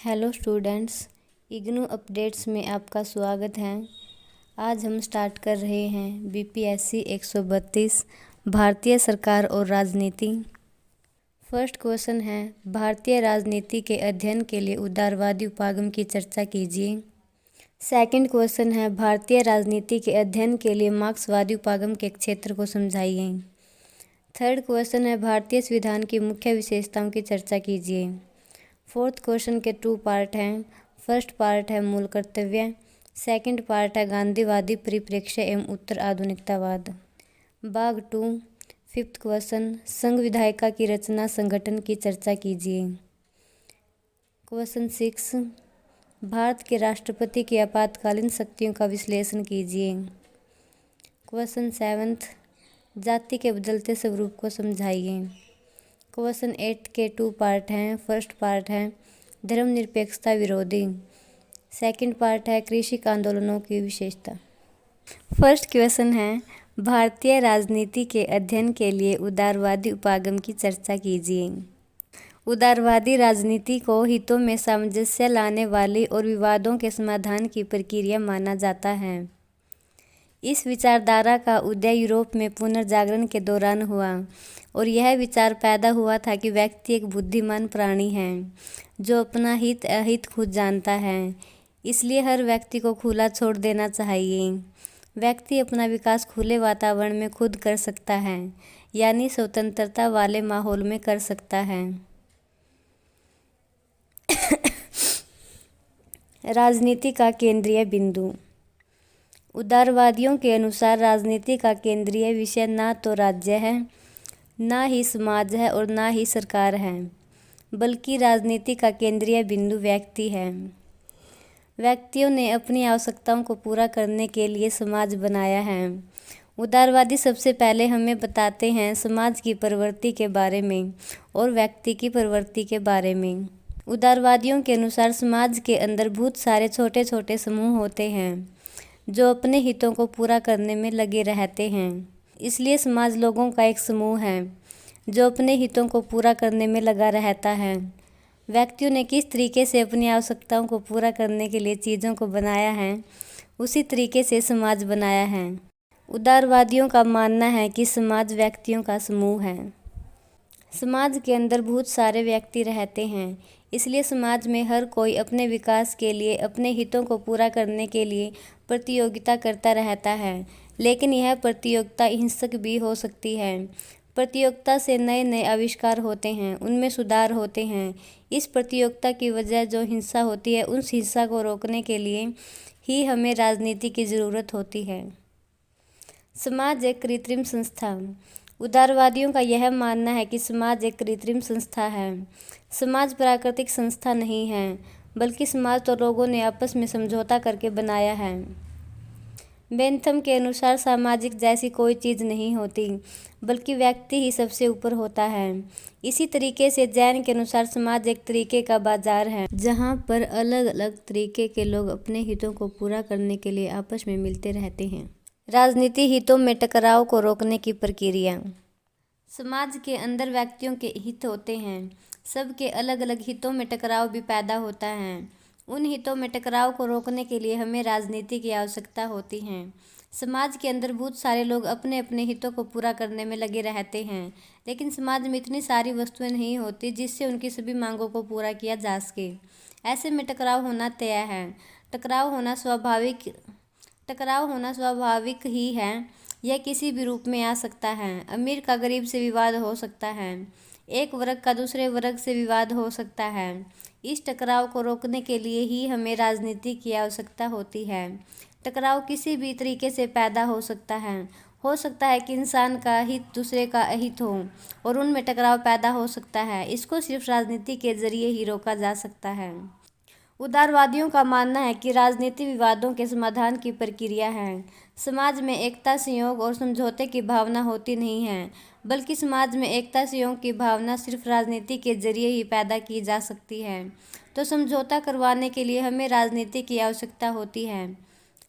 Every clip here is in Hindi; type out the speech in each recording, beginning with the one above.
हेलो स्टूडेंट्स, इग्नू अपडेट्स में आपका स्वागत है। आज हम स्टार्ट कर रहे हैं बीपीएससी 132 भारतीय सरकार और राजनीति। फर्स्ट क्वेश्चन है, भारतीय राजनीति के अध्ययन के लिए उदारवादी उपागम की चर्चा कीजिए। सेकंड क्वेश्चन है, भारतीय राजनीति के अध्ययन के लिए मार्क्सवादी उपागम के क्षेत्र को समझाइए। थर्ड क्वेश्चन है, भारतीय संविधान की मुख्य विशेषताओं की चर्चा कीजिए। फोर्थ क्वेश्चन के 2 पार्ट हैं। फर्स्ट पार्ट है मूल कर्तव्य, सेकंड पार्ट है गांधीवादी परिप्रेक्ष्य एवं उत्तर आधुनिकतावाद। भाग 2 फिफ्थ क्वेश्चन, संघ विधायिका की रचना संगठन की चर्चा कीजिए। क्वेश्चन 6, भारत के राष्ट्रपति की आपातकालीन शक्तियों का विश्लेषण कीजिए। क्वेश्चन 7, जाति के बदलते स्वरूप को समझाइए। क्वेश्चन 8 के 2 पार्ट हैं। फर्स्ट पार्ट है धर्मनिरपेक्षता विरोधी, सेकंड पार्ट है कृषि आंदोलनों की विशेषता। फर्स्ट क्वेश्चन है, भारतीय राजनीति के अध्ययन के लिए उदारवादी उपागम की चर्चा कीजिए। उदारवादी राजनीति को हितों में सामंजस्य लाने वाली और विवादों के समाधान की प्रक्रिया माना जाता है। इस विचारधारा का उदय यूरोप में पुनर्जागरण के दौरान हुआ और यह विचार पैदा हुआ था कि व्यक्ति एक बुद्धिमान प्राणी है जो अपना हित अहित खुद जानता है, इसलिए हर व्यक्ति को खुला छोड़ देना चाहिए। व्यक्ति अपना विकास खुले वातावरण में खुद कर सकता है, यानी स्वतंत्रता वाले माहौल में कर सकता है। राजनीति का केंद्रीय बिंदु। उदारवादियों के अनुसार राजनीति का केंद्रीय विषय ना तो राज्य है, ना ही समाज है और ना ही सरकार है, बल्कि राजनीति का केंद्रीय बिंदु व्यक्ति है। व्यक्तियों ने अपनी आवश्यकताओं को पूरा करने के लिए समाज बनाया है। उदारवादी सबसे पहले हमें बताते हैं समाज की प्रवृत्ति के बारे में और व्यक्ति की प्रवृत्ति के बारे में। उदारवादियों के अनुसार समाज के अंदर बहुत सारे छोटे छोटे समूह होते हैं जो अपने हितों को पूरा करने में लगे रहते हैं। इसलिए समाज लोगों का एक समूह है जो अपने हितों को पूरा करने में लगा रहता है। व्यक्तियों ने किस तरीके से अपनी आवश्यकताओं को पूरा करने के लिए चीज़ों को बनाया है, उसी तरीके से समाज बनाया है। उदारवादियों का मानना है कि समाज व्यक्तियों का समूह है। समाज के अंदर बहुत सारे व्यक्ति रहते हैं, इसलिए समाज में हर कोई अपने विकास के लिए, अपने हितों को पूरा करने के लिए प्रतियोगिता करता रहता है, लेकिन यह प्रतियोगिता हिंसक भी हो सकती है। प्रतियोगिता से नए नए आविष्कार होते हैं, उनमें सुधार होते हैं। इस प्रतियोगिता की वजह जो हिंसा होती है, उस हिंसा को रोकने के लिए ही हमें राजनीति की ज़रूरत होती है। समाज एक कृत्रिम संस्था। उदारवादियों का यह मानना है कि समाज एक कृत्रिम संस्था है। समाज प्राकृतिक संस्था नहीं है, बल्कि समाज तो लोगों ने आपस में समझौता करके बनाया है। बेंथम के अनुसार सामाजिक जैसी कोई चीज़ नहीं होती, बल्कि व्यक्ति ही सबसे ऊपर होता है। इसी तरीके से जैन के अनुसार समाज एक तरीके का बाजार है जहाँ पर अलग अलग तरीके के लोग अपने हितों को पूरा करने के लिए आपस में मिलते रहते हैं। राजनीति हितों में टकराव को रोकने की प्रक्रिया। समाज के अंदर व्यक्तियों के हित होते हैं, सबके अलग अलग हितों में टकराव भी पैदा होता है। उन हितों में टकराव को रोकने के लिए हमें राजनीति की आवश्यकता होती है। समाज के अंदर बहुत सारे लोग अपने अपने हितों को पूरा करने में लगे रहते हैं, लेकिन समाज में इतनी सारी वस्तुएं नहीं होती जिससे उनकी सभी मांगों को पूरा किया जा सके। ऐसे में टकराव होना तय है। टकराव होना स्वाभाविक ही है। यह किसी भी रूप में आ सकता है। अमीर का गरीब से विवाद हो सकता है, एक वर्ग का दूसरे वर्ग से विवाद हो सकता है। इस टकराव को रोकने के लिए ही हमें राजनीति की आवश्यकता होती है। टकराव किसी भी तरीके से पैदा हो सकता है कि इंसान का हित दूसरे का अहित हो और उनमें टकराव पैदा हो सकता है। इसको सिर्फ राजनीति के जरिए ही रोका जा सकता है। उदारवादियों का मानना है कि राजनीति विवादों के समाधान की प्रक्रिया है। समाज में एकता, संयोग और समझौते की भावना होती नहीं है, बल्कि समाज में एकता, संयोग की भावना सिर्फ राजनीति के जरिए ही पैदा की जा सकती है। तो समझौता करवाने के लिए हमें राजनीति की आवश्यकता होती है।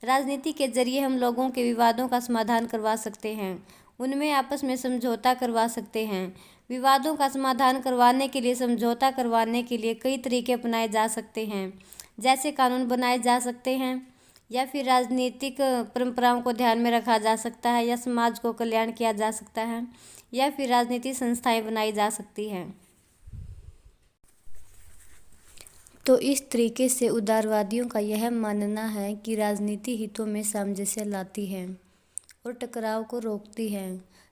राजनीति के जरिए हम लोगों के विवादों का समाधान करवा सकते हैं, उनमें आपस में समझौता करवा सकते हैं। विवादों का समाधान करवाने के लिए, समझौता करवाने के लिए कई तरीके अपनाए जा सकते हैं, जैसे कानून बनाए जा सकते हैं, या फिर राजनीतिक परंपराओं को ध्यान में रखा जा सकता है, या समाज को कल्याण किया जा सकता है, या फिर राजनीतिक संस्थाएं बनाई जा सकती हैं। तो इस तरीके से उदारवादियों का यह मानना है कि राजनीति हितों में सामंजस्य लाती है और टकराव को रोकती है।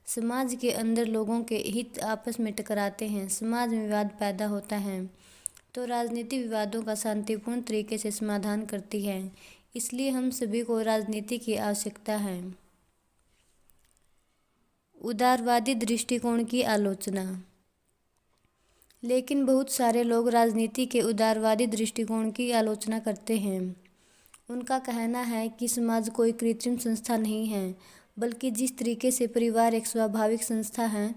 समाज के अंदर लोगों के हित आपस में टकराते हैं, समाज में विवाद पैदा होता है, तो राजनीति विवादों का शांतिपूर्ण तरीके से समाधान करती है। इसलिए हम सभी को राजनीति की आवश्यकता है। उदारवादी दृष्टिकोण की आलोचना। लेकिन बहुत सारे लोग राजनीति के उदारवादी दृष्टिकोण की आलोचना करते हैं। उनका कहना है कि समाज कोई कृत्रिम संस्था नहीं है, बल्कि जिस तरीके से परिवार एक स्वाभाविक संस्था है,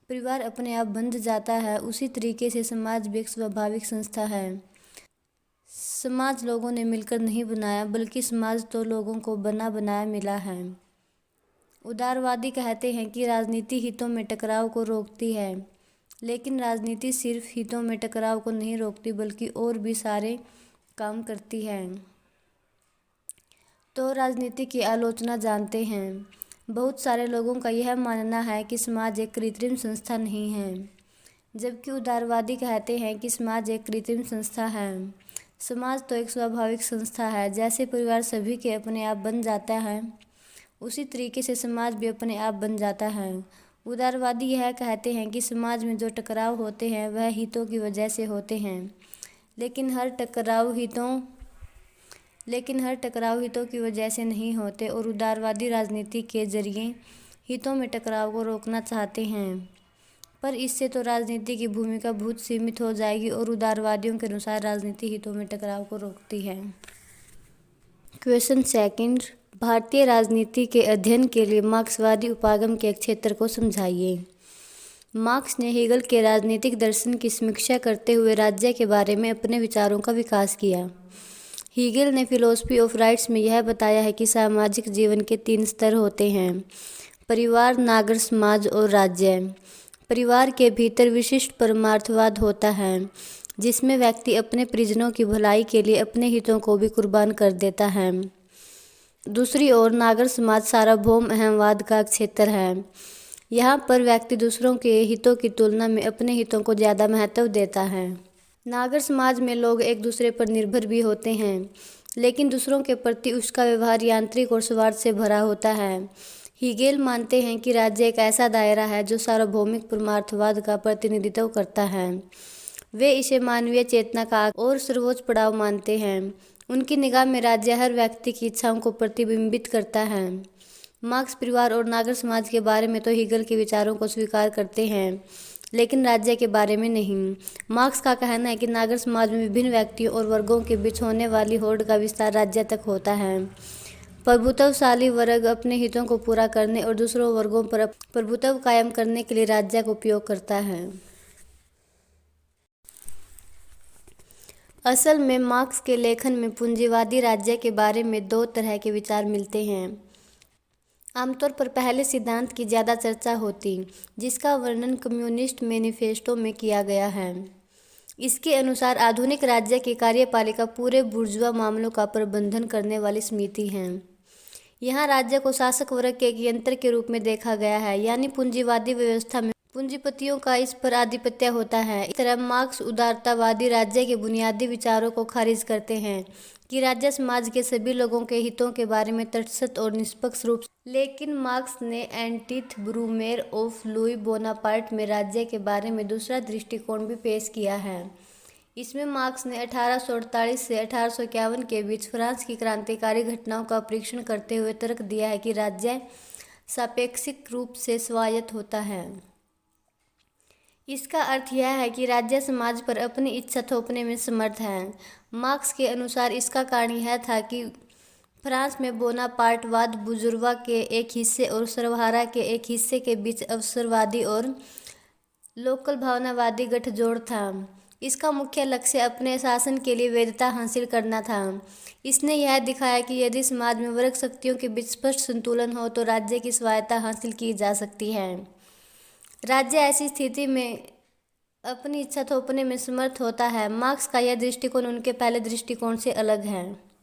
परिवार अपने आप बंध जाता है, उसी तरीके से समाज भी एक स्वाभाविक संस्था है। समाज लोगों ने मिलकर नहीं बनाया, बल्कि समाज तो लोगों को बना बनाया मिला है। उदारवादी कहते हैं कि राजनीति हितों में टकराव को रोकती है, लेकिन राजनीति सिर्फ हितों में टकराव को नहीं रोकती, बल्कि और भी सारे काम करती है। तो राजनीति की आलोचना जानते हैं। बहुत सारे लोगों का यह मानना है कि समाज एक कृत्रिम संस्था नहीं है, जबकि उदारवादी कहते हैं कि समाज एक कृत्रिम संस्था है। समाज तो एक स्वाभाविक संस्था है। जैसे परिवार सभी के अपने आप बन जाता है, उसी तरीके से समाज भी अपने आप बन जाता है। उदारवादी यह कहते हैं कि समाज में जो टकराव होते हैं वह हितों की वजह से होते हैं, लेकिन हर टकराव हितों की वजह से नहीं होते, और उदारवादी राजनीति के जरिए हितों में टकराव को रोकना चाहते हैं। पर इससे तो राजनीति की भूमिका बहुत सीमित हो जाएगी, और उदारवादियों के अनुसार राजनीति हितों में टकराव को रोकती है। क्वेश्चन सेकंड, भारतीय राजनीति के अध्ययन के लिए मार्क्सवादी उपागम के एक क्षेत्र को समझाइए। मार्क्स ने हेगल के राजनीतिक दर्शन की समीक्षा करते हुए राज्य के बारे में अपने विचारों का विकास किया। हेगल ने फिलॉसफी ऑफ राइट्स में यह बताया है कि सामाजिक जीवन के 3 स्तर होते हैं: परिवार, नागर समाज और राज्य। परिवार के भीतर विशिष्ट परमार्थवाद होता है, जिसमें व्यक्ति अपने परिजनों की भलाई के लिए अपने हितों को भी कुर्बान कर देता है। दूसरी ओर नागर समाज सार्वभौम अहमवाद का क्षेत्र है। यहाँ पर व्यक्ति दूसरों के हितों की तुलना में अपने हितों को ज़्यादा महत्व देता है। नागर समाज में लोग एक दूसरे पर निर्भर भी होते हैं, लेकिन दूसरों के प्रति उसका व्यवहार यांत्रिक और स्वार्थ से भरा होता है। हेगल मानते हैं कि राज्य एक ऐसा दायरा है जो सार्वभौमिक परमार्थवाद का प्रतिनिधित्व करता है। वे इसे मानवीय चेतना का और सर्वोच्च पड़ाव मानते हैं। उनकी निगाह में राज्य हर व्यक्ति की इच्छाओं को प्रतिबिंबित करता है। मार्क्स परिवार और नागर समाज के बारे में तो हेगल के विचारों को स्वीकार करते हैं, लेकिन राज्य के बारे में नहीं। मार्क्स का कहना है कि नागर समाज में विभिन्न व्यक्तियों और वर्गों के बीच होने वाली होड़ का विस्तार राज्य तक होता है। प्रभुत्वशाली वर्ग अपने हितों को पूरा करने और दूसरों वर्गों पर प्रभुत्व कायम करने के लिए राज्य का उपयोग करता है। असल में मार्क्स के लेखन में पूंजीवादी राज्य के बारे में 2 तरह के विचार मिलते हैं। आमतौर पर पहले सिद्धांत की ज़्यादा चर्चा होती, जिसका वर्णन कम्युनिस्ट मैनिफेस्टो में किया गया है। इसके अनुसार आधुनिक राज्य की कार्यपालिका पूरे बुर्जुआ मामलों का प्रबंधन करने वाली समिति है। यहाँ राज्य को शासक वर्ग के एक यंत्र के रूप में देखा गया है, यानी पूंजीवादी व्यवस्था में पूंजीपतियों का इस पर आधिपत्य होता है। इस तरह मार्क्स उदारतावादी राज्य के बुनियादी विचारों को खारिज करते हैं कि राज्य समाज के सभी लोगों के हितों के बारे में तटस्थ और निष्पक्ष रूप से। लेकिन मार्क्स ने एंटिथ ब्रूमेर ऑफ लुई बोनापार्ट में राज्य के बारे में दूसरा दृष्टिकोण भी पेश किया है। इसमें मार्क्स ने 1848 से 1851 के बीच फ्रांस की क्रांतिकारी घटनाओं का परीक्षण करते हुए तर्क दिया है कि राज्य सापेक्षिक रूप से स्वायत्त होता है। इसका अर्थ यह है कि राज्य समाज पर अपनी इच्छा थोपने में समर्थ है। मार्क्स के अनुसार इसका कारण यह था कि फ्रांस में बोनापार्टवाद बुजुर्वा के एक हिस्से और सर्वहारा के एक हिस्से के बीच अवसरवादी और लोकल भावनावादी गठजोड़ था। इसका मुख्य लक्ष्य अपने शासन के लिए वैधता हासिल करना था। इसने यह दिखाया कि यदि समाज में वर्ग शक्तियों के बीच स्पष्ट संतुलन हो तो राज्य की स्वायत्तता हासिल की जा सकती है। राज्य ऐसी स्थिति में अपनी इच्छा थोपने में समर्थ होता है। मार्क्स का यह दृष्टिकोण उनके पहले दृष्टिकोण से अलग है।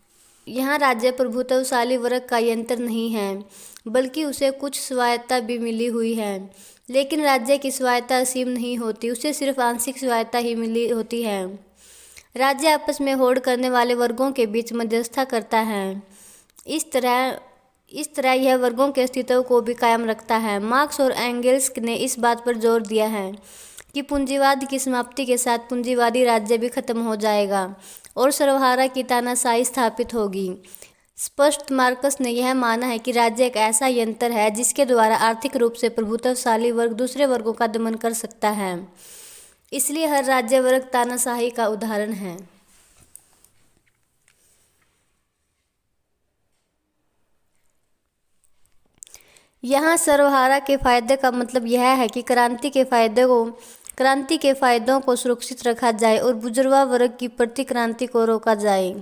यहाँ राज्य प्रभुत्वशाली वर्ग का यंत्र नहीं है, बल्कि उसे कुछ स्वायत्तता भी मिली हुई है। लेकिन राज्य की स्वायत्तता असीम नहीं होती, उसे सिर्फ आंशिक स्वायत्तता ही मिली होती है। राज्य आपस में होड़ करने वाले वर्गों के बीच मध्यस्थता करता है। इस तरह यह वर्गों के अस्तित्व को भी कायम रखता है। मार्क्स और एंगेल्स ने इस बात पर जोर दिया है कि पूंजीवाद की समाप्ति के साथ पूंजीवादी राज्य भी खत्म हो जाएगा और सर्वहारा की तानाशाही स्थापित होगी। स्पष्ट मार्क्स ने यह माना है कि राज्य एक ऐसा यंत्र है जिसके द्वारा आर्थिक रूप से प्रभुत्वशाली वर्ग दूसरे वर्गों का दमन कर सकता है। इसलिए हर राज्य वर्ग तानाशाही का उदाहरण है। यहाँ सर्वहारा के फायदे का मतलब यह है कि क्रांति के फायदों को सुरक्षित रखा जाए और बुजुर्गा वर्ग की प्रतिक्रांति को रोका जाए।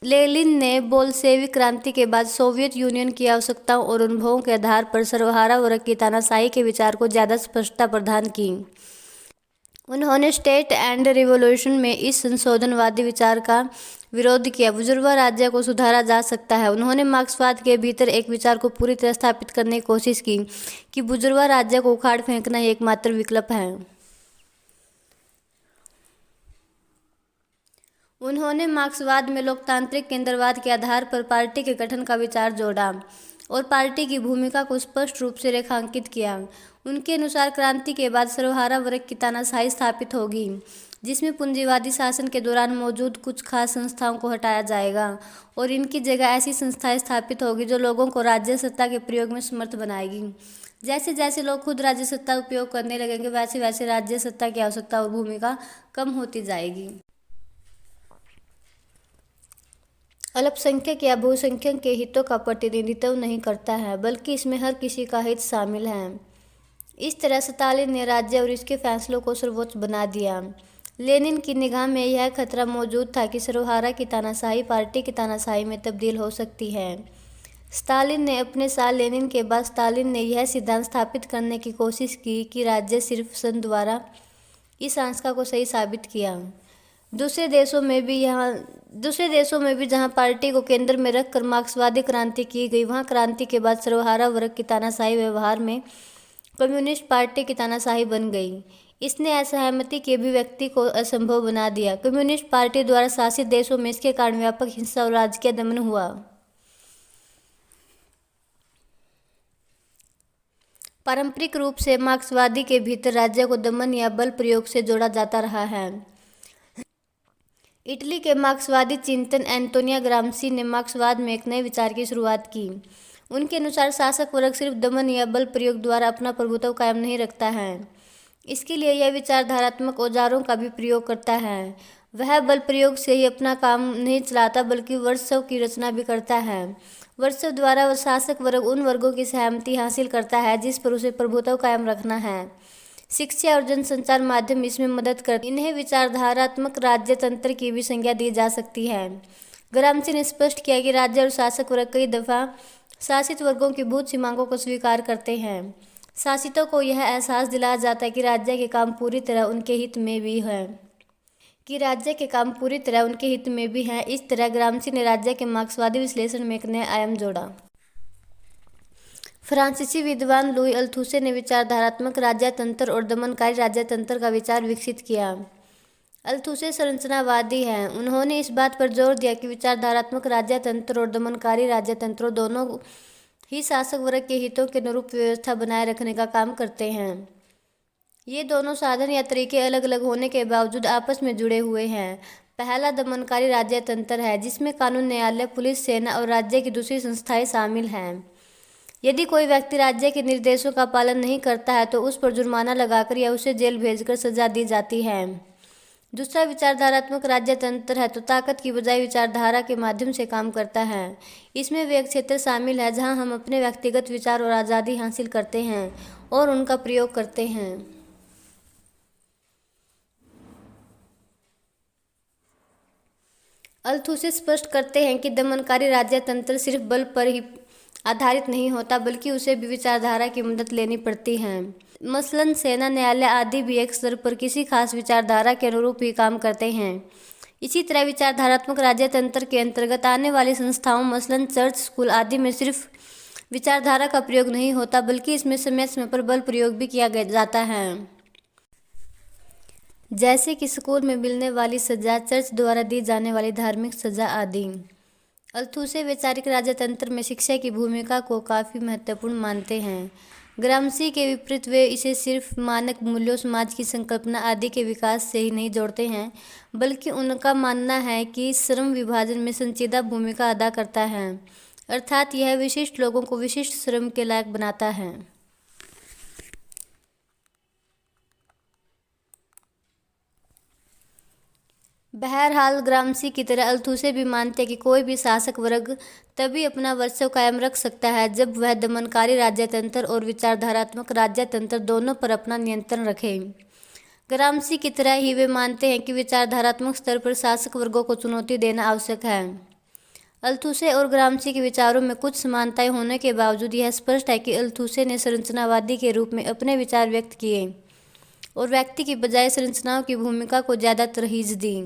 लेनिन ने बोल्शेविक क्रांति के बाद सोवियत यूनियन की आवश्यकताओं और अनुभवों के आधार पर सर्वहारा वर्ग की तानाशाही के विचार को ज़्यादा स्पष्टता प्रदान की। उन्होंने स्टेट एंड रिवॉल्यूशन में इस संशोधनवादी विचार का विरोध किया। बुजुर्गा राज्य को सुधारा जा सकता है। उन्होंने मार्क्सवाद के भीतर एक विचार को पूरी तरह स्थापित करने की कोशिश की कि बुजुर्गा राज्य को उखाड़ फेंकना ही एकमात्र विकल्प है। उन्होंने मार्क्सवाद में लोकतांत्रिक केंद्रवाद के आधार पर पार्टी के गठन का विचार जोड़ा और पार्टी की भूमिका को स्पष्ट रूप से रेखांकित किया। उनके अनुसार क्रांति के बाद सर्वहारा वर्ग की तानाशाही स्थापित होगी, जिसमें पूंजीवादी शासन के दौरान मौजूद कुछ खास संस्थाओं को हटाया जाएगा और इनकी जगह ऐसी संस्थाएं स्थापित होगी जो लोगों को राज्य सत्ता के प्रयोग में समर्थ बनाएगी। जैसे जैसे लोग खुद राज्य सत्ता उपयोग करने लगेंगे, वैसे वैसे राज्य सत्ता की आवश्यकता और भूमिका कम होती जाएगी। अल्पसंख्यक या बहुसंख्यक के हितों का प्रतिनिधित्व नहीं करता है, बल्कि इसमें हर किसी का हित शामिल है। इस तरह स्टालिन ने राज्य और इसके फैसलों को सर्वोच्च बना दिया। लेनिन की निगाह में यह खतरा मौजूद था कि सर्वहारा की तानाशाही पार्टी की तानाशाही में तब्दील हो सकती है। स्टालिन ने अपने साल लेनिन के बाद स्टालिन ने यह सिद्धांत स्थापित करने की कोशिश की कि राज्य सिर्फ सन द्वारा इस आशंका को सही साबित किया। दूसरे देशों में भी जहां पार्टी को केंद्र में रखकर मार्क्सवादी क्रांति की गई, वहां क्रांति के बाद सर्वहारा वर्ग की तानाशाही व्यवहार में कम्युनिस्ट पार्टी की तानाशाही बन गई। इसने असहमति की अभिव्यक्ति को असंभव बना दिया। कम्युनिस्ट पार्टी द्वारा शासित देशों में इसके कारण व्यापक हिंसा और राजकीय दमन हुआ। पारंपरिक रूप से मार्क्सवादी के भीतर राज्य को दमन या बल प्रयोग से जोड़ा जाता रहा है। इटली के मार्क्सवादी चिंतन एंटोनियो ग्राम्शी ने मार्क्सवाद में एक नए विचार की शुरुआत की। उनके अनुसार शासक वर्ग सिर्फ दमन या बल प्रयोग द्वारा अपना प्रभुत्व कायम नहीं रखता है, इसके लिए यह विचारधारात्मक औजारों का भी प्रयोग करता है। वह बल प्रयोग से ही अपना काम नहीं चलाता, बल्कि वर्चस्व की रचना भी करता है। वर्चस्व द्वारा वह शासक वर्ग उन वर्गों की सहमति हासिल करता है जिस पर उसे प्रभुत्व कायम रखना है। शिक्षा और जनसंचार माध्यम इसमें मदद करते। इन्हें विचारधारात्मक राज्य तंत्र की भी संज्ञा दी जा सकती है। ग्राम्शी ने स्पष्ट किया कि राज्य और शासक वर्ग कई दफा शासित वर्गों की भूत सीमाओं को स्वीकार करते हैं। शासितों को यह एहसास दिलाया जाता है कि राज्य के काम पूरी तरह उनके हित में भी हैं। इस तरह ग्राम्शी ने राज्य के मार्क्सवादी विश्लेषण में एक नया आयाम जोड़ा। फ्रांसीसी विद्वान लुई अल्थुसे ने विचारधारात्मक राज्यतंत्र और दमनकारी राज्यतंत्र का विचार विकसित किया। अल्थुसे संरचनावादी हैं। उन्होंने इस बात पर जोर दिया कि विचारधारात्मक राज्यतंत्र और दमनकारी राज्यतंत्र दोनों ही शासक वर्ग के हितों के अनुरूप व्यवस्था बनाए रखने का काम करते हैं। ये दोनों साधन या तरीके अलग अलग होने के बावजूद आपस में जुड़े हुए हैं। पहला दमनकारी राज्यतंत्र है, जिसमें कानून, न्यायालय, पुलिस, सेना और राज्य की दूसरी संस्थाएं शामिल हैं। यदि कोई व्यक्ति राज्य के निर्देशों का पालन नहीं करता है तो उस पर जुर्माना लगाकर या उसे जेल भेजकर सजा दी जाती है। दूसरा विचारधारात्मक राज्यतंत्र है तो ताकत की बजाय विचारधारा के माध्यम से काम करता है। इसमें वे क्षेत्र शामिल है जहां हम अपने व्यक्तिगत विचार और आज़ादी हासिल करते हैं और उनका प्रयोग करते हैं। अल्थुसे स्पष्ट करते हैं कि दमनकारी राज्यतंत्र सिर्फ बल पर ही आधारित नहीं होता, बल्कि उसे भी विचारधारा की मदद लेनी पड़ती है। मसलन सेना, न्यायालय आदि भी एक स्तर पर किसी खास विचारधारा के अनुरूप ही काम करते हैं। इसी तरह विचारधारात्मक राज्यतंत्र के अंतर्गत आने वाली संस्थाओं, मसलन चर्च, स्कूल आदि में सिर्फ विचारधारा का प्रयोग नहीं होता, बल्कि इसमें समय समय पर बल प्रयोग भी किया जाता है। जैसे कि स्कूल में मिलने वाली सजा, चर्च द्वारा दी जाने वाली धार्मिक सजा आदि। अल्थुसे वैचारिक राज्यतंत्र में शिक्षा की भूमिका को काफ़ी महत्वपूर्ण मानते हैं। ग्रामशी के विपरीत वे इसे सिर्फ मानक मूल्यों, समाज की संकल्पना आदि के विकास से ही नहीं जोड़ते हैं, बल्कि उनका मानना है कि श्रम विभाजन में संजीदा भूमिका अदा करता है, अर्थात यह विशिष्ट लोगों को विशिष्ट श्रम के लायक बनाता है। बहरहाल ग्रामशी की तरह अल्थुसे भी मानते हैं कि कोई भी शासक वर्ग तभी अपना वर्चस्व कायम रख सकता है जब वह दमनकारी राज्यतंत्र और विचारधारात्मक राज्यतंत्र दोनों पर अपना नियंत्रण रखे। ग्रामशी की तरह ही वे मानते हैं कि विचारधारात्मक स्तर पर शासक वर्गों को चुनौती देना आवश्यक है। अल्थुसे और ग्रामशी के विचारों में कुछ समानताएं होने के बावजूद यह स्पष्ट है कि अल्थुसे ने संरचनावादी के रूप में अपने विचार व्यक्त किए और व्यक्ति की बजाय संरचनाओं की भूमिका को ज़्यादा तरजीह दी।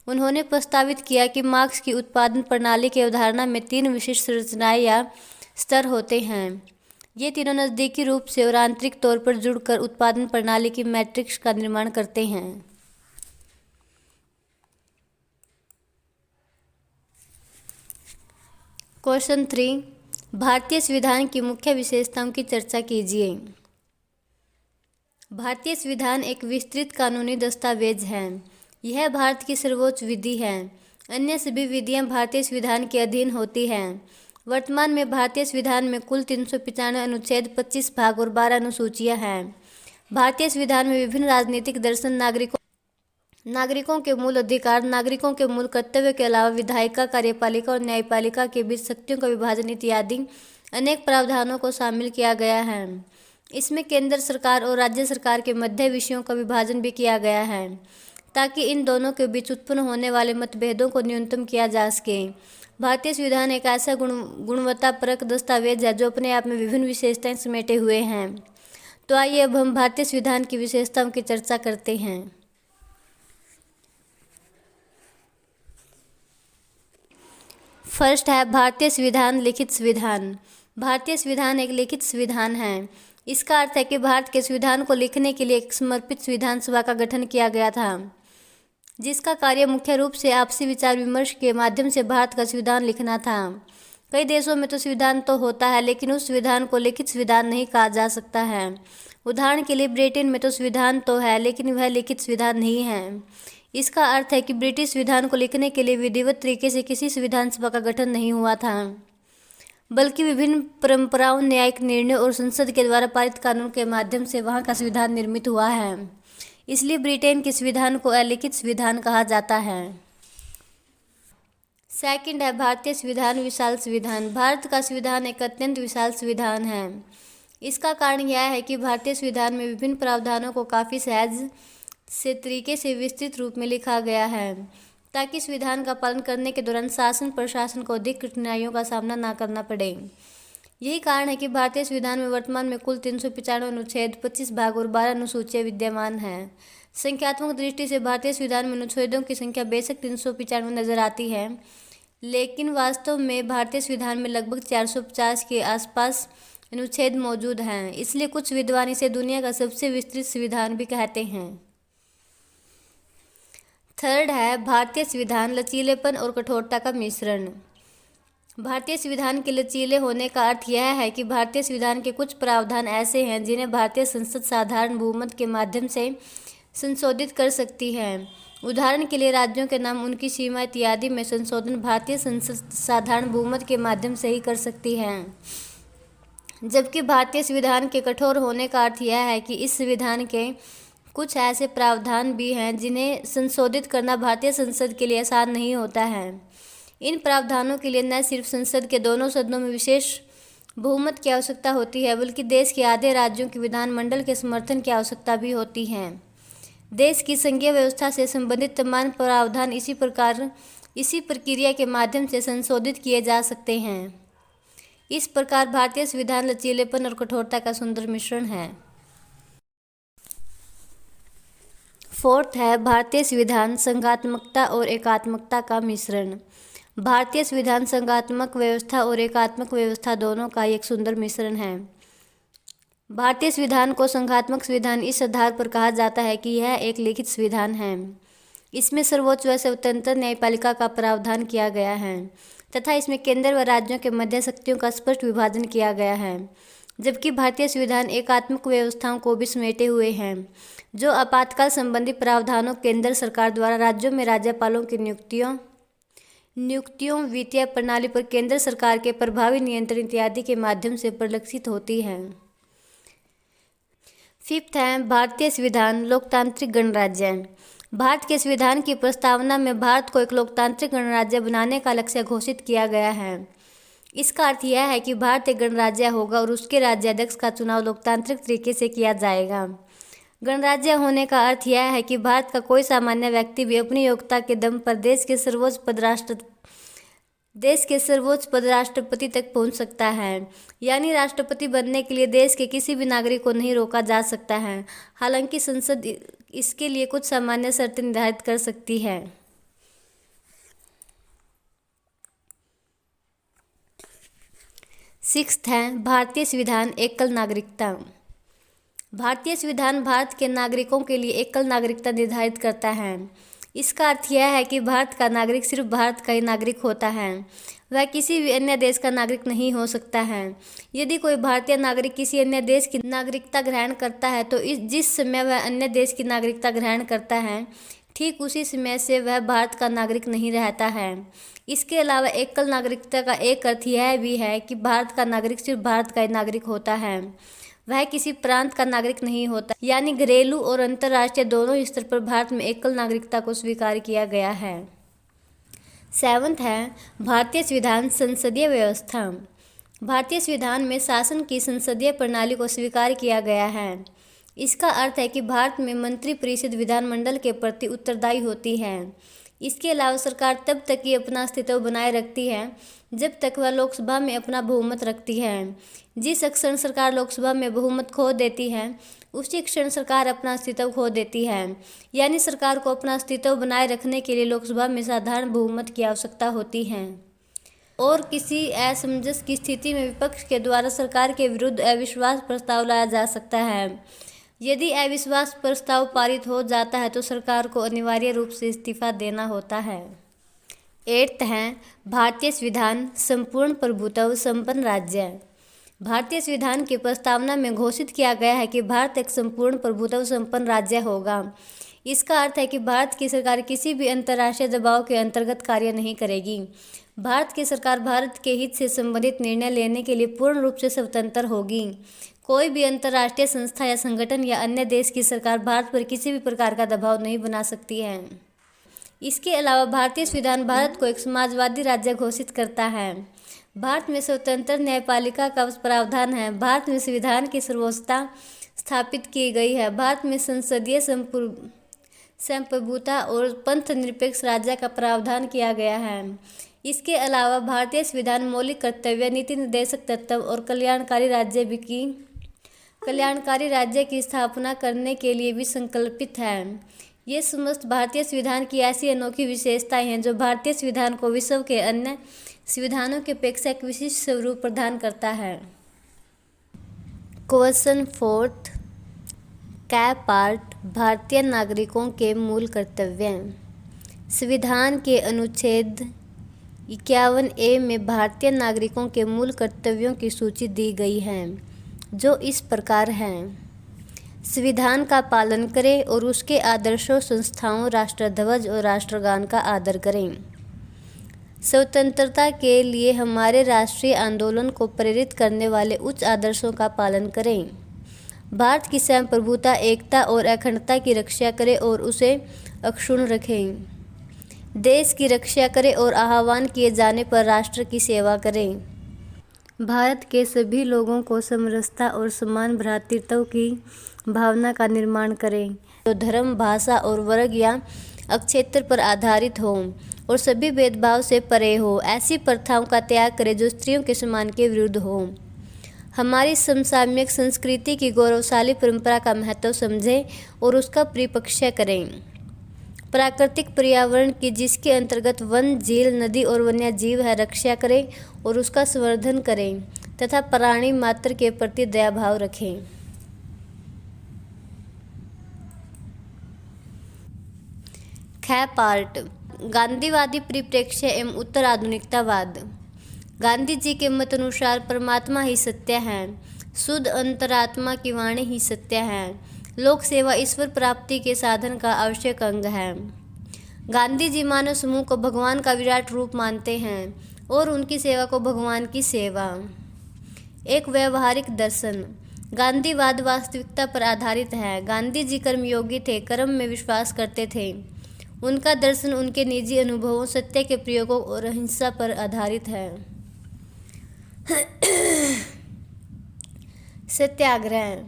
उन्होंने प्रस्तावित किया कि मार्क्स की उत्पादन प्रणाली की अवधारणा में 3 विशिष्ट संरचनाएं या स्तर होते हैं। ये तीनों नज़दीकी रूप से और आंतरिक तौर पर जुड़कर उत्पादन प्रणाली की मैट्रिक्स का निर्माण करते हैं। क्वेश्चन 3, भारतीय संविधान की मुख्य विशेषताओं की चर्चा कीजिए। भारतीय संविधान एक विस्तृत कानूनी दस्तावेज है। यह भारत की सर्वोच्च विधि है। अन्य सभी विधियां भारतीय संविधान के अधीन होती हैं। वर्तमान में भारतीय संविधान में कुल 395 अनुच्छेद, 25 भाग और 12 अनुसूचियां हैं। भारतीय संविधान में विभिन्न राजनीतिक दर्शन, नागरिकों के मूल अधिकार, नागरिकों के मूल कर्तव्य के अलावा विधायिका, कार्यपालिका और न्यायपालिका के बीच शक्तियों का विभाजन इत्यादि अनेक प्रावधानों को शामिल किया गया है। इसमें केंद्र सरकार और राज्य सरकार के मध्य विषयों का विभाजन भी किया गया है, ताकि इन दोनों के बीच उत्पन्न होने वाले मतभेदों को न्यूनतम किया जा सके। भारतीय संविधान एक ऐसा गुणवत्तापरक दस्तावेज है जो अपने आप में विभिन्न विशेषताएं समेटे हुए हैं। तो आइए अब हम भारतीय संविधान की विशेषताओं की चर्चा करते हैं। फर्स्ट है भारतीय संविधान लिखित संविधान। भारतीय संविधान एक लिखित संविधान है। इसका अर्थ है कि भारत के संविधान को लिखने के लिए एक समर्पित संविधान सभा का गठन किया गया था, जिसका कार्य मुख्य रूप से आपसी विचार विमर्श के माध्यम से भारत का संविधान लिखना था। कई देशों में तो संविधान तो होता है, लेकिन उस संविधान को लिखित संविधान नहीं कहा जा सकता है। उदाहरण के लिए ब्रिटेन में तो संविधान तो है, लेकिन वह लिखित संविधान नहीं है। इसका अर्थ है कि ब्रिटिश संविधान को लिखने के लिए विधिवत तरीके से किसी संविधान सभा का गठन नहीं हुआ था, बल्कि विभिन्न परंपराओं, न्यायिक निर्णयों और संसद के द्वारा पारित कानून के माध्यम से वहाँ का संविधान निर्मित हुआ है। इसलिए ब्रिटेन के संविधान को अलिखित संविधान कहा जाता है। सेकंड है भारतीय संविधान विशाल संविधान। भारत का संविधान एक अत्यंत विशाल संविधान है। इसका कारण यह है कि भारतीय संविधान में विभिन्न प्रावधानों को काफ़ी सहज से तरीके से विस्तृत रूप में लिखा गया है, ताकि संविधान का पालन करने के दौरान शासन प्रशासन को अधिक कठिनाइयों का सामना न करना पड़े। यही कारण है कि भारतीय संविधान में वर्तमान में कुल 395 अनुच्छेद, 25 भाग और 12 अनुसूचियां विद्यमान हैं। संख्यात्मक दृष्टि से भारतीय संविधान में अनुच्छेदों की संख्या बेशक 395 नजर आती है, लेकिन वास्तव में भारतीय संविधान में लगभग 450 के आसपास अनुच्छेद मौजूद हैं। इसलिए कुछ विद्वान इसे दुनिया का सबसे विस्तृत संविधान भी कहते हैं। थर्ड है भारतीय संविधान लचीलेपन और कठोरता का मिश्रण। भारतीय संविधान के लचीले होने का अर्थ यह है कि भारतीय संविधान के कुछ प्रावधान ऐसे हैं जिन्हें भारतीय संसद साधारण बहुमत के माध्यम से संशोधित कर सकती है। उदाहरण के लिए राज्यों के नाम, उनकी सीमा इत्यादि में संशोधन भारतीय संसद साधारण बहुमत के माध्यम से ही कर सकती है। जबकि भारतीय संविधान के कठोर होने का अर्थ यह है कि इस संविधान के कुछ ऐसे प्रावधान भी हैं जिन्हें संशोधित करना भारतीय संसद के लिए आसान नहीं होता है। इन प्रावधानों के लिए न सिर्फ संसद के दोनों सदनों में विशेष बहुमत की आवश्यकता होती है, बल्कि देश के आधे राज्यों के विधानमंडल के समर्थन की आवश्यकता भी होती है। देश की संघीय व्यवस्था से संबंधित तमाम प्रावधान इसी प्रकार इसी प्रक्रिया के माध्यम से संशोधित किए जा सकते हैं। इस प्रकार भारतीय संविधान लचीलेपन और कठोरता का सुंदर मिश्रण है। फोर्थ है भारतीय संविधान संघात्मकता और एकात्मकता का मिश्रण। भारतीय संविधान संघात्मक व्यवस्था और एकात्मक व्यवस्था दोनों का एक सुंदर मिश्रण है। भारतीय संविधान को संघात्मक संविधान इस आधार पर कहा जाता है कि यह एक लिखित संविधान है। इसमें सर्वोच्च व स्वतंत्र न्यायपालिका का प्रावधान किया गया है तथा इसमें केंद्र व राज्यों के मध्य शक्तियों का स्पष्ट विभाजन किया गया है। जबकि भारतीय संविधान एकात्मक व्यवस्थाओं को भी समेटे हुए हैं, जो आपातकाल संबंधी प्रावधानों केंद्र सरकार द्वारा राज्यों में राज्यपालों की नियुक्तियों वित्तीय प्रणाली पर केंद्र सरकार के प्रभावी नियंत्रण इत्यादि के माध्यम से परिलक्षित होती है। फिफ्थ है भारतीय संविधान लोकतांत्रिक गणराज्य। भारत के संविधान की प्रस्तावना में भारत को एक लोकतांत्रिक गणराज्य बनाने का लक्ष्य घोषित किया गया है। इसका अर्थ यह है कि भारत एक गणराज्य होगा और उसके राज्याध्यक्ष का चुनाव लोकतांत्रिक तरीके से किया जाएगा। गणराज्य होने का अर्थ यह है कि भारत का कोई सामान्य व्यक्ति भी अपनी योग्यता के दम पर देश के सर्वोच्च पद राष्ट्रपति तक पहुंच सकता है। यानी राष्ट्रपति बनने के लिए देश के किसी भी नागरिक को नहीं रोका जा सकता है। हालांकि संसद इसके लिए कुछ सामान्य शर्तें निर्धारित कर सकती है। सिक्स्थ है भारतीय संविधान एकल नागरिकता। भारतीय संविधान भारत के नागरिकों के लिए एकल नागरिकता निर्धारित करता है। इसका अर्थ यह है कि भारत का नागरिक सिर्फ भारत का ही नागरिक होता है, वह किसी भी अन्य देश का नागरिक नहीं हो सकता है। यदि कोई भारतीय नागरिक किसी अन्य देश की नागरिकता ग्रहण करता है तो जिस समय वह अन्य देश की नागरिकता ग्रहण करता है ठीक उसी समय से वह भारत का नागरिक नहीं रहता है। इसके अलावा एकल नागरिकता का एक अर्थ यह भी है कि भारत का नागरिक सिर्फ भारत का ही नागरिक होता है, वह किसी प्रांत का नागरिक नहीं होता। यानी घरेलू और अंतर्राष्ट्रीय दोनों स्तर पर भारत में एकल नागरिकता को स्वीकार किया गया है। सेवंथ है भारतीय संविधान संसदीय व्यवस्था। भारतीय संविधान में शासन की संसदीय प्रणाली को स्वीकार किया गया है। इसका अर्थ है कि भारत में मंत्रिपरिषद विधानमंडल के प्रति उत्तरदायी होती है। इसके अलावा सरकार तब तक ही अपना अस्तित्व बनाए रखती है जब तक वह लोकसभा में अपना बहुमत रखती है। जिस क्षण सरकार लोकसभा में बहुमत खो देती है उसी क्षण सरकार अपना अस्तित्व खो देती है। यानी सरकार को अपना अस्तित्व बनाए रखने के लिए लोकसभा में साधारण बहुमत की आवश्यकता होती है और किसी असमंजस की स्थिति में विपक्ष के द्वारा सरकार के विरुद्ध अविश्वास प्रस्ताव लाया जा सकता है। यदि अविश्वास प्रस्ताव पारित हो जाता है तो सरकार को अनिवार्य रूप से इस्तीफा देना होता है। एट्थ है भारतीय संविधान संपूर्ण प्रभुत्व संपन्न राज्य। भारतीय संविधान की प्रस्तावना में घोषित किया गया है कि भारत एक संपूर्ण प्रभुत्व संपन्न राज्य होगा। इसका अर्थ है कि भारत की सरकार किसी भी अंतर्राष्ट्रीय दबाव के अंतर्गत कार्य नहीं करेगी। भारत की सरकार भारत के हित से संबंधित निर्णय लेने के लिए पूर्ण रूप से स्वतंत्र होगी। कोई भी अंतर्राष्ट्रीय संस्था या संगठन या अन्य देश की सरकार भारत पर किसी भी प्रकार का दबाव नहीं बना सकती है। इसके अलावा भारतीय संविधान भारत को एक समाजवादी राज्य घोषित करता है। भारत में स्वतंत्र न्यायपालिका का प्रावधान है। भारत में संविधान की सर्वोच्चता स्थापित की गई है। भारत में संसदीय संप्रभुता और पंथ निरपेक्ष राज्य का प्रावधान किया गया है। इसके अलावा भारतीय संविधान मौलिक कर्तव्य, नीति निर्देशक तत्व और कल्याणकारी राज्य की स्थापना करने के लिए भी संकल्पित है। ये समस्त भारतीय संविधान की ऐसी अनोखी विशेषताएं हैं जो भारतीय संविधान को विश्व के अन्य संविधानों के अपेक्षा एक विशिष्ट स्वरूप प्रदान करता है। क्वेश्चन 4 का पार्ट भारतीय नागरिकों के मूल कर्तव्य। संविधान के अनुच्छेद 51A में भारतीय नागरिकों के मूल कर्तव्यों की सूची दी गई है जो इस प्रकार हैं। संविधान का पालन करें और उसके आदर्शों, संस्थाओं, राष्ट्रध्वज और राष्ट्रगान का आदर करें। स्वतंत्रता के लिए हमारे राष्ट्रीय आंदोलन को प्रेरित करने वाले उच्च आदर्शों का पालन करें। भारत की संप्रभुता, एकता और अखंडता की रक्षा करें और उसे अक्षुण्ण रखें। देश की रक्षा करें और आह्वान किए जाने पर राष्ट्र की सेवा करें। भारत के सभी लोगों को समरसता और समान भ्रातृत्व की भावना का निर्माण करें जो धर्म, भाषा और वर्ग या अक्षेत्र पर आधारित हो और सभी भेदभाव से परे हो। ऐसी प्रथाओं का त्याग करें जो स्त्रियों के सम्मान के विरुद्ध हो। हमारी समसामयिक संस्कृति की गौरवशाली परंपरा का महत्व समझें और उसका परिरक्षण करें। प्राकृतिक पर्यावरण की, जिसके अंतर्गत वन, झील, नदी और वन्य जीव है, रक्षा करें और उसका संवर्धन करें तथा प्राणी मात्र के प्रति दया भाव रखें। ख पार्ट गांधीवादी परिप्रेक्ष्य एवं उत्तर आधुनिकतावाद। गांधी जी के मत अनुसार परमात्मा ही सत्य है, शुद्ध अंतरात्मा की वाणी ही सत्य है। लोक सेवा ईश्वर प्राप्ति के साधन का आवश्यक अंग है। गांधी जी मानव समूह को भगवान का विराट रूप मानते हैं और उनकी सेवा को भगवान की सेवा। एक व्यवहारिक दर्शन। गांधीवाद वास्तविकता पर आधारित है। गांधी जी कर्मयोगी थे, कर्म में विश्वास करते थे। उनका दर्शन उनके निजी अनुभवों, सत्य के प्रयोगों और अहिंसा पर आधारित है। सत्याग्रह।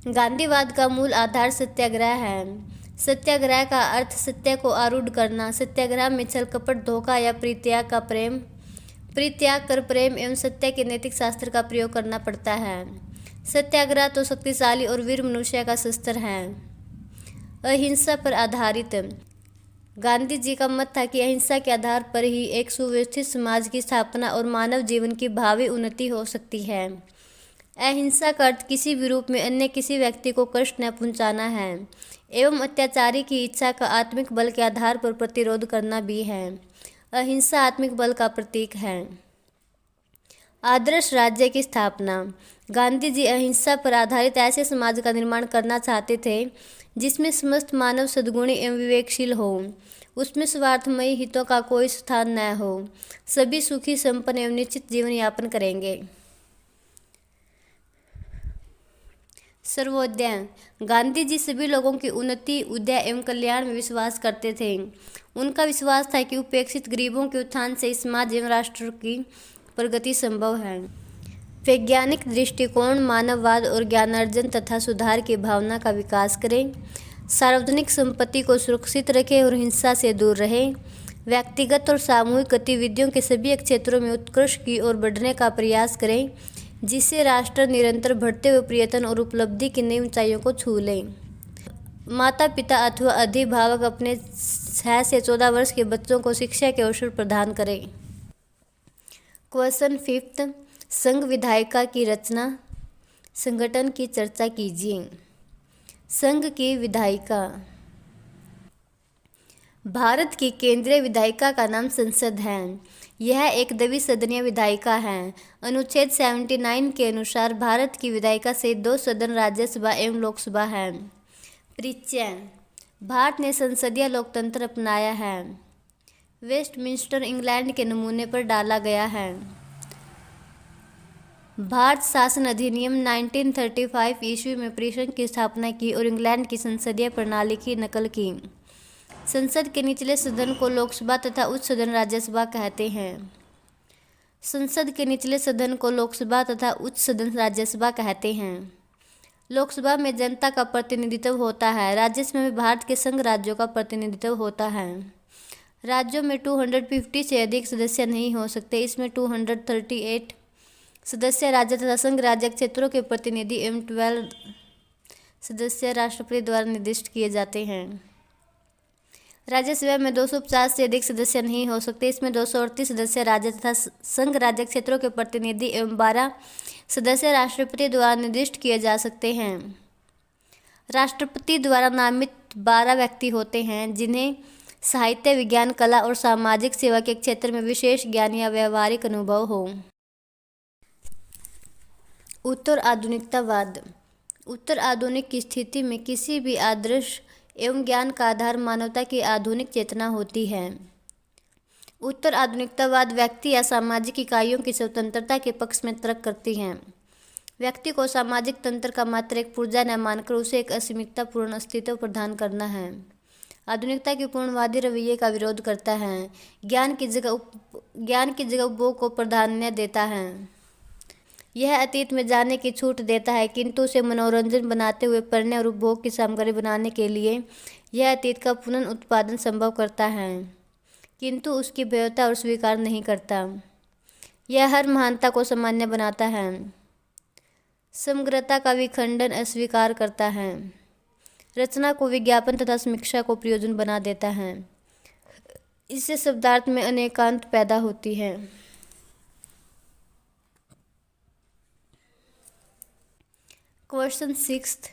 गांधीवाद का मूल आधार सत्याग्रह है। सत्याग्रह का अर्थ सत्य को आरूढ़ करना। सत्याग्रह में छल, कपट, धोखा या परित्याग कर प्रेम एवं सत्य के नैतिक शास्त्र का प्रयोग करना पड़ता है। सत्याग्रह तो शक्तिशाली और वीर मनुष्य का शस्त्र है। अहिंसा पर आधारित। गांधी जी का मत था कि अहिंसा के आधार पर ही एक सुव्यवस्थित समाज की स्थापना और मानव जीवन की भावी उन्नति हो सकती है। अहिंसा का अर्थ किसी भी रूप में अन्य किसी व्यक्ति को कष्ट न पहुंचाना है एवं अत्याचारी की इच्छा का आत्मिक बल के आधार पर प्रतिरोध करना भी है। अहिंसा आत्मिक बल का प्रतीक है। आदर्श राज्य की स्थापना। गांधी जी अहिंसा पर आधारित ऐसे समाज का निर्माण करना चाहते थे जिसमें समस्त मानव सद्गुणी एवं विवेकशील हो, उसमें स्वार्थमयी हितों का कोई स्थान न हो, सभी सुखी, संपन्न एवं निश्चित जीवन यापन करेंगे। सर्वोदय। गांधी जी सभी लोगों की उन्नति, उदय एवं कल्याण में विश्वास करते थे। उनका विश्वास था कि उपेक्षित गरीबों के उत्थान से समाज एवं राष्ट्र की प्रगति संभव है। वैज्ञानिक दृष्टिकोण, मानववाद और ज्ञानार्जन तथा सुधार की भावना का विकास करें। सार्वजनिक संपत्ति को सुरक्षित रखें और हिंसा से दूर रहें। व्यक्तिगत और सामूहिक गतिविधियों के सभी क्षेत्रों में उत्कृष्ट की ओर बढ़ने का प्रयास करें, जिससे राष्ट्र निरंतर बढ़ते हुए प्रयत्न और उपलब्धि की नई ऊंचाइयों को छू ले। माता पिता अथवा अभिभावक अपने 6 से 14 वर्ष के बच्चों को शिक्षा के अवसर प्रदान करें। क्वेश्चन 5 संघ विधायिका की रचना, संगठन की चर्चा कीजिए। संघ की विधायिका। भारत की केंद्रीय विधायिका का नाम संसद है। यह एक द्विसदनीय विधायिका है। अनुच्छेद 79 के अनुसार भारत की विधायिका से 2 सदन राज्यसभा एवं लोकसभा है। परिचय। भारत ने संसदीय लोकतंत्र अपनाया है। वेस्टमिंस्टर इंग्लैंड के नमूने पर डाला गया है। भारत शासन अधिनियम 1935 ईस्वी में परिषद की स्थापना की और इंग्लैंड की संसदीय प्रणाली की नकल की। संसद के निचले सदन को लोकसभा तथा उच्च सदन राज्यसभा कहते हैं। संसद के निचले सदन को लोकसभा तथा उच्च सदन राज्यसभा कहते हैं। लोकसभा में जनता का प्रतिनिधित्व होता है। राज्यसभा में भारत के संघ राज्यों का प्रतिनिधित्व होता है। राज्यों में 250 से अधिक सदस्य नहीं हो सकते। इसमें 238 सदस्य राज्य तथा संघ राज्य क्षेत्रों के प्रतिनिधि एवं 12 सदस्य राष्ट्रपति द्वारा निर्दिष्ट किए जाते हैं। राज्यसभा में 250 से अधिक सदस्य नहीं हो सकते। इसमें 238 सदस्य राज्य तथा संघ राज्य क्षेत्रों के प्रतिनिधि एवं 12 सदस्य राष्ट्रपति द्वारा निर्दिष्ट किए जा सकते हैं। राष्ट्रपति द्वारा नामित 12 व्यक्ति होते हैं, जिन्हें साहित्य, विज्ञान, कला और सामाजिक सेवा के क्षेत्र में विशेष ज्ञान या व्यावहारिक अनुभव हो। उत्तर आधुनिकतावाद। उत्तर आधुनिक की स्थिति में किसी भी आदर्श एवं ज्ञान का आधार मानवता की आधुनिक चेतना होती है। उत्तर आधुनिकतावाद व्यक्ति या सामाजिक इकाइयों की स्वतंत्रता के पक्ष में तर्क करती हैं। व्यक्ति को सामाजिक तंत्र का मात्र एक पुर्जा न मानकर उसे एक असीमिततापूर्ण अस्तित्व प्रदान करना है। आधुनिकता के पूर्णवादी रवैये का विरोध करता है। ज्ञान की जगह उपभोग को प्राधान्य देता है। यह अतीत में जाने की छूट देता है, किंतु उसे मनोरंजन बनाते हुए पढ़ने और उपभोग की सामग्री बनाने के लिए यह अतीत का पुनः उत्पादन संभव करता है। किंतु उसकी भव्यता और स्वीकार नहीं करता। यह हर महानता को सामान्य बनाता है, समग्रता का विखंडन अस्वीकार करता है, रचना को विज्ञापन तथा समीक्षा को प्रयोजन बना देता है। इससे शब्दार्थ में अनेकांत पैदा होती है। क्वेश्चन 6,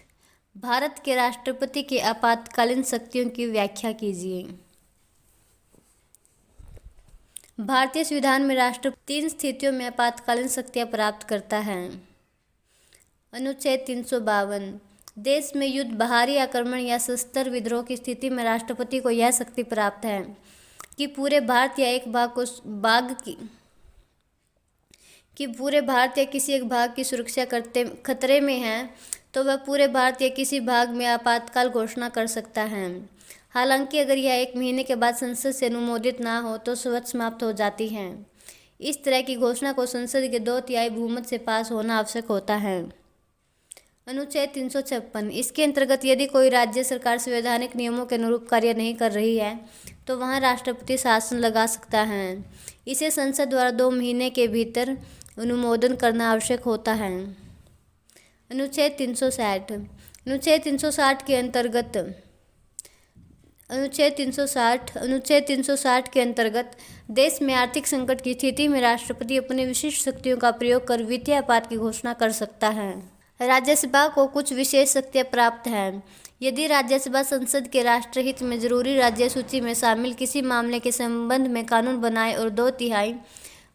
भारत के राष्ट्रपति की आपातकालीन शक्तियों की व्याख्या कीजिए। भारतीय संविधान में राष्ट्रपति 3 स्थितियों में आपातकालीन शक्तियां प्राप्त करता है। अनुच्छेद 352, देश में युद्ध, बाहरी आक्रमण या सशस्त्र विद्रोह की स्थिति में राष्ट्रपति को यह शक्ति प्राप्त है कि पूरे भारत या एक भाग कि पूरे भारत या किसी एक भाग की सुरक्षा खतरे में है तो वह पूरे भारत या किसी भाग में आपातकाल घोषणा कर सकता है। हालांकि अगर यह 1 महीने के बाद संसद से अनुमोदित ना हो तो स्वतः समाप्त हो जाती है। इस तरह की घोषणा को संसद के 2/3 बहुमत से पास होना आवश्यक होता है। अनुच्छेद 356, इसके अंतर्गत यदि कोई राज्य सरकार संवैधानिक नियमों के अनुरूप कार्य नहीं कर रही है तो वहां राष्ट्रपति शासन लगा सकता है। इसे संसद द्वारा 2 महीने के भीतर अनुमोदन करना आवश्यक होता है। अनुच्छेद 360, अनुच्छेद 360 के अंतर्गत देश में आर्थिक संकट की स्थिति में राष्ट्रपति अपने विशिष्ट शक्तियों का प्रयोग कर वित्तीय आपात की घोषणा कर सकता है। राज्यसभा को कुछ विशेष शक्तियां प्राप्त हैं। यदि राज्यसभा संसद के राष्ट्रहित में जरूरी राज्य सूची में शामिल किसी मामले के संबंध में कानून बनाए और 2/3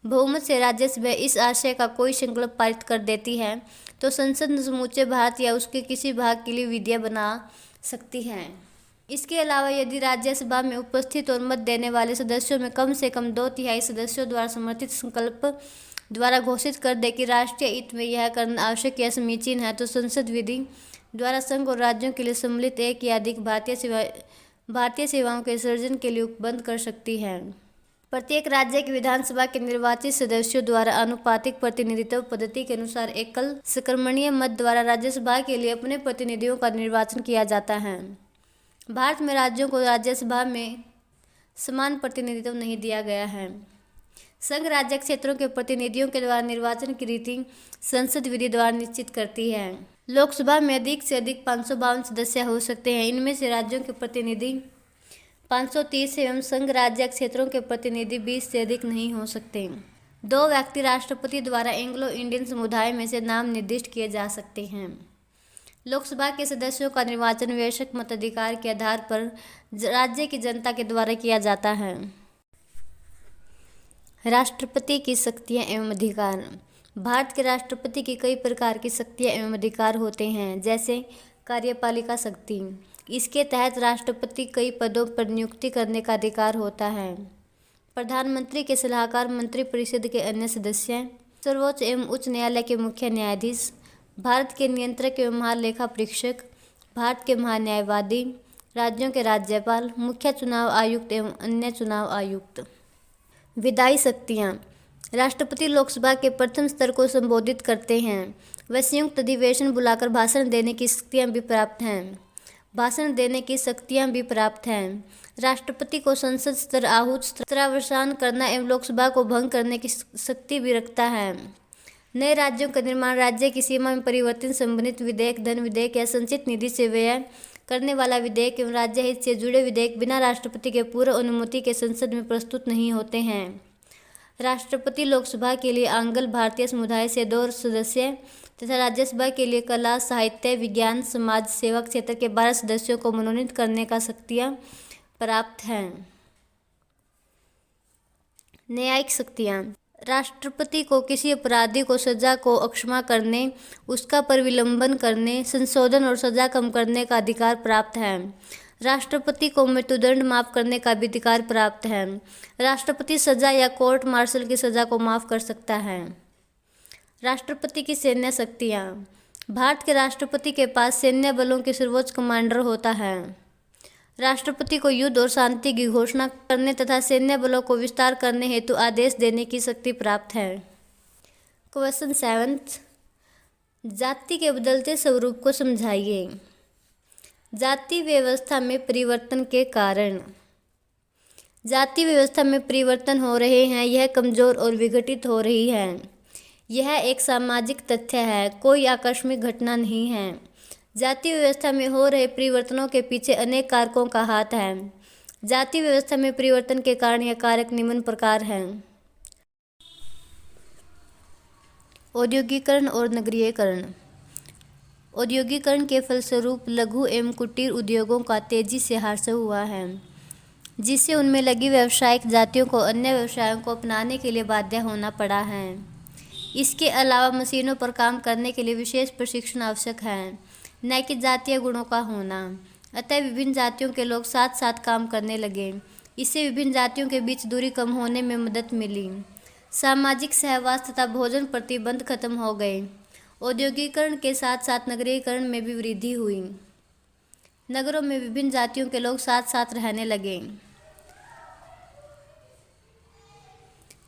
बहुमत से राज्यसभा इस आशय का कोई संकल्प पारित कर देती है तो संसद समूचे भारत या उसके किसी भाग के लिए विधेयक बना सकती है। इसके अलावा यदि राज्यसभा में उपस्थित और मत देने वाले सदस्यों में कम से कम 2/3 सदस्यों द्वारा समर्थित संकल्प द्वारा घोषित कर दे कि राष्ट्रीय हित में यह करना आवश्यक या समीचीन है तो संसद विधि द्वारा संघ और राज्यों के लिए सम्मिलित एक या अधिक भारतीय सेवाओं के सृजन के लिए उपबंध कर सकती है। प्रत्येक राज्य की विधानसभा के निर्वाचित सदस्यों द्वारा आनुपातिक प्रतिनिधित्व पद्धति के अनुसार एकल सकर्मणीय मत द्वारा राज्यसभा के लिए अपने प्रतिनिधियों का निर्वाचन किया जाता है। भारत में राज्यों को राज्यसभा में समान प्रतिनिधित्व नहीं दिया गया है। संघ राज्य क्षेत्रों के प्रतिनिधियों के द्वारा निर्वाचन की रीति संसद विधि द्वारा निश्चित करती है। लोकसभा में अधिक से अधिक 552 सदस्य हो सकते हैं। इनमें से राज्यों के प्रतिनिधि 530 एवं संघ राज्य क्षेत्रों के प्रतिनिधि 20 से अधिक नहीं हो सकते। 2 व्यक्ति राष्ट्रपति द्वारा एंग्लो इंडियन समुदाय में से नाम निर्दिष्ट किए जा सकते हैं। लोकसभा के सदस्यों का निर्वाचन वयस्क मताधिकार के आधार पर राज्य की जनता के द्वारा किया जाता है। राष्ट्रपति की शक्तियाँ एवं अधिकार। भारत के राष्ट्रपति की कई प्रकार की शक्तियाँ एवं अधिकार होते हैं, जैसे कार्यपालिका शक्ति। इसके तहत राष्ट्रपति कई पदों पर नियुक्ति करने का अधिकार होता है। प्रधानमंत्री के सलाहकार, मंत्रिपरिषद के अन्य सदस्य, सर्वोच्च एवं उच्च न्यायालय के मुख्य न्यायाधीश, भारत के नियंत्रक एवं महालेखा परीक्षक, भारत के महान्यायवादी, राज्यों के राज्यपाल, मुख्य चुनाव आयुक्त एवं अन्य चुनाव आयुक्त। विधायी शक्तियाँ। राष्ट्रपति लोकसभा के प्रथम स्तर को संबोधित करते हैं। वह संयुक्त अधिवेशन बुलाकर भाषण देने की शक्तियाँ भी प्राप्त हैं। राष्ट्रपति को संसद स्तर आहूत शस्त्रावसान करना एवं लोकसभा को भंग करने की शक्ति भी रखता है। नए राज्यों का निर्माण, राज्य की सीमा में परिवर्तन संबंधित विधेयक, धन विधेयक या संचित निधि से व्यय करने वाला विधेयक एवं राज्य हित से जुड़े विधेयक बिना राष्ट्रपति के पूर्व अनुमति के संसद में प्रस्तुत नहीं होते हैं। राष्ट्रपति लोकसभा के लिए आंग्ल भारतीय समुदाय से 2 सदस्य तथा राज्यसभा के लिए कला, साहित्य, विज्ञान, समाज सेवा क्षेत्र के 12 सदस्यों को मनोनीत करने का शक्तियाँ प्राप्त हैं। न्यायिक शक्तियाँ। राष्ट्रपति को किसी अपराधी को सजा को अक्षमा करने, उसका परिविलंबन करने, संशोधन और सजा कम करने का अधिकार प्राप्त है। राष्ट्रपति को मृत्युदंड माफ करने का भी अधिकार प्राप्त है। राष्ट्रपति सजा या कोर्ट मार्शल की सजा को माफ कर सकता है। राष्ट्रपति की सैन्य शक्तियाँ। भारत के राष्ट्रपति के पास सैन्य बलों के सर्वोच्च कमांडर होता है। राष्ट्रपति को युद्ध और शांति की घोषणा करने तथा सैन्य बलों को विस्तार करने हेतु आदेश देने की शक्ति प्राप्त है। क्वेश्चन 7, जाति के बदलते स्वरूप को समझाइए। जाति व्यवस्था में परिवर्तन के कारण। जाति व्यवस्था में परिवर्तन हो रहे हैं, यह कमज़ोर और विघटित हो रही है। यह एक सामाजिक तथ्य है, कोई आकस्मिक घटना नहीं है। जाति व्यवस्था में हो रहे परिवर्तनों के पीछे अनेक कारकों का हाथ है। जाति व्यवस्था में परिवर्तन के कारण यह कारक निम्न प्रकार हैं। औद्योगिकरण और नगरीयकरण। औद्योगिकरण के फलस्वरूप लघु एवं कुटीर उद्योगों का तेजी से ह्रास हुआ है, जिससे उनमें लगी व्यावसायिक जातियों को अन्य व्यवसायों को अपनाने के लिए बाध्य होना पड़ा है। इसके अलावा मशीनों पर काम करने के लिए विशेष प्रशिक्षण आवश्यक है, न कि जातीय गुणों का होना। अतः विभिन्न जातियों के लोग साथ साथ काम करने लगे। इससे विभिन्न जातियों के बीच दूरी कम होने में मदद मिली। सामाजिक सहवास तथा भोजन प्रतिबंध खत्म हो गए। औद्योगिकरण के साथ साथ नगरीकरण में भी वृद्धि हुई। नगरों में विभिन्न जातियों के लोग साथ साथ रहने लगे।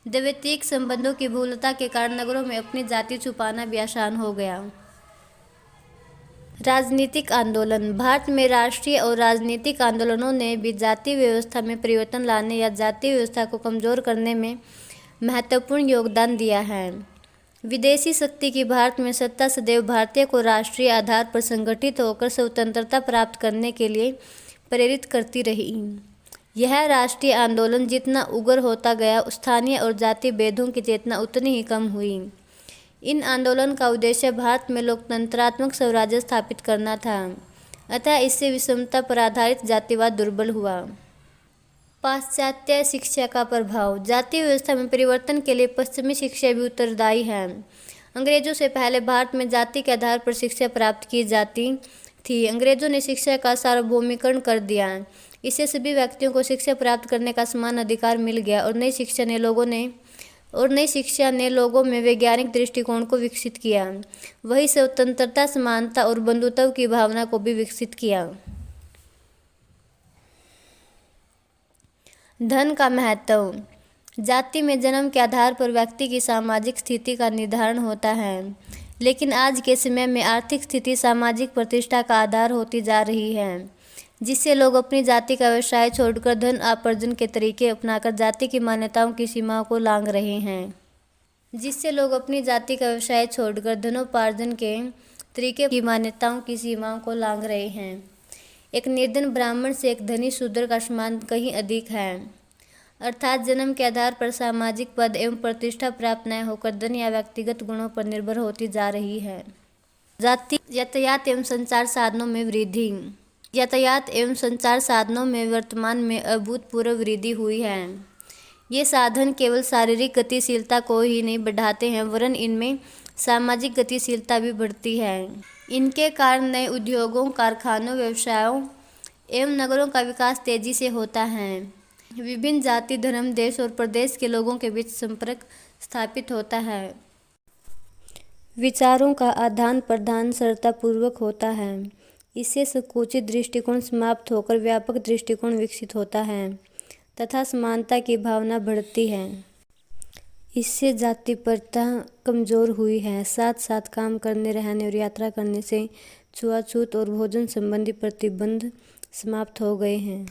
द्वितीयक संबंधों की बहुलता के कारण नगरों में अपनी जाति छुपाना भी आसान हो गया। राजनीतिक आंदोलन। भारत में राष्ट्रीय और राजनीतिक आंदोलनों ने भी जाति व्यवस्था में परिवर्तन लाने या जाति व्यवस्था को कमजोर करने में महत्वपूर्ण योगदान दिया है। विदेशी शक्ति की भारत में सत्ता सदैव भारतीय को राष्ट्रीय आधार पर संगठित होकर स्वतंत्रता प्राप्त करने के लिए प्रेरित करती रही। यह राष्ट्रीय आंदोलन जितना उग्र होता गया, स्थानीय और जातीय भेदों की चेतना उतनी ही कम हुई। इन आंदोलन का उद्देश्य भारत में लोकतंत्रात्मक स्वराज्य स्थापित करना था, अतः इससे विषमता पर आधारित जातिवाद दुर्बल हुआ। पाश्चात्य शिक्षा का प्रभाव। जाति व्यवस्था में परिवर्तन के लिए पश्चिमी शिक्षा भी उत्तरदायी है। अंग्रेजों से पहले भारत में जाति के आधार पर शिक्षा प्राप्त की जाती थी। अंग्रेजों ने शिक्षा का सार्वभौमिकरण कर दिया। इससे सभी व्यक्तियों को शिक्षा प्राप्त करने का समान अधिकार मिल गया और नई शिक्षा ने लोगों में वैज्ञानिक दृष्टिकोण को विकसित किया। वही स्वतंत्रता, समानता और बंधुत्व की भावना को भी विकसित किया। धन का महत्व। जाति में जन्म के आधार पर व्यक्ति की सामाजिक स्थिति का निर्धारण होता है, लेकिन आज के समय में आर्थिक स्थिति सामाजिक प्रतिष्ठा का आधार होती जा रही है, जिससे लोग अपनी जाति का व्यवसाय छोड़कर धन अर्जन के तरीके अपनाकर जाति की मान्यताओं की सीमाओं को लांघ रहे हैं। एक निर्धन ब्राह्मण से एक धनी शूद्र का सम्मान कहीं अधिक है, अर्थात जन्म के आधार पर सामाजिक पद एवं प्रतिष्ठा प्राप्त न होकर धन या व्यक्तिगत गुणों पर निर्भर होती जा रही है। जाति। यातायात एवं संचार साधनों में वृद्धि। यातायात एवं संचार साधनों में वर्तमान में अभूतपूर्व वृद्धि हुई है। ये साधन केवल शारीरिक गतिशीलता को ही नहीं बढ़ाते हैं, वरन इनमें सामाजिक गतिशीलता भी बढ़ती है। इनके कारण नए उद्योगों, कारखानों, व्यवसायों एवं नगरों का विकास तेजी से होता है। विभिन्न जाति, धर्म, देश और प्रदेश के लोगों के बीच संपर्क स्थापित होता है। विचारों का आदान प्रदान सरलतापूर्वक होता है। इससे संकुचित दृष्टिकोण समाप्त होकर व्यापक दृष्टिकोण विकसित होता है तथा समानता की भावना बढ़ती है। इससे जाति प्रथा कमजोर हुई है। साथ साथ काम करने, रहने और यात्रा करने से छुआछूत और भोजन संबंधी प्रतिबंध समाप्त हो गए हैं।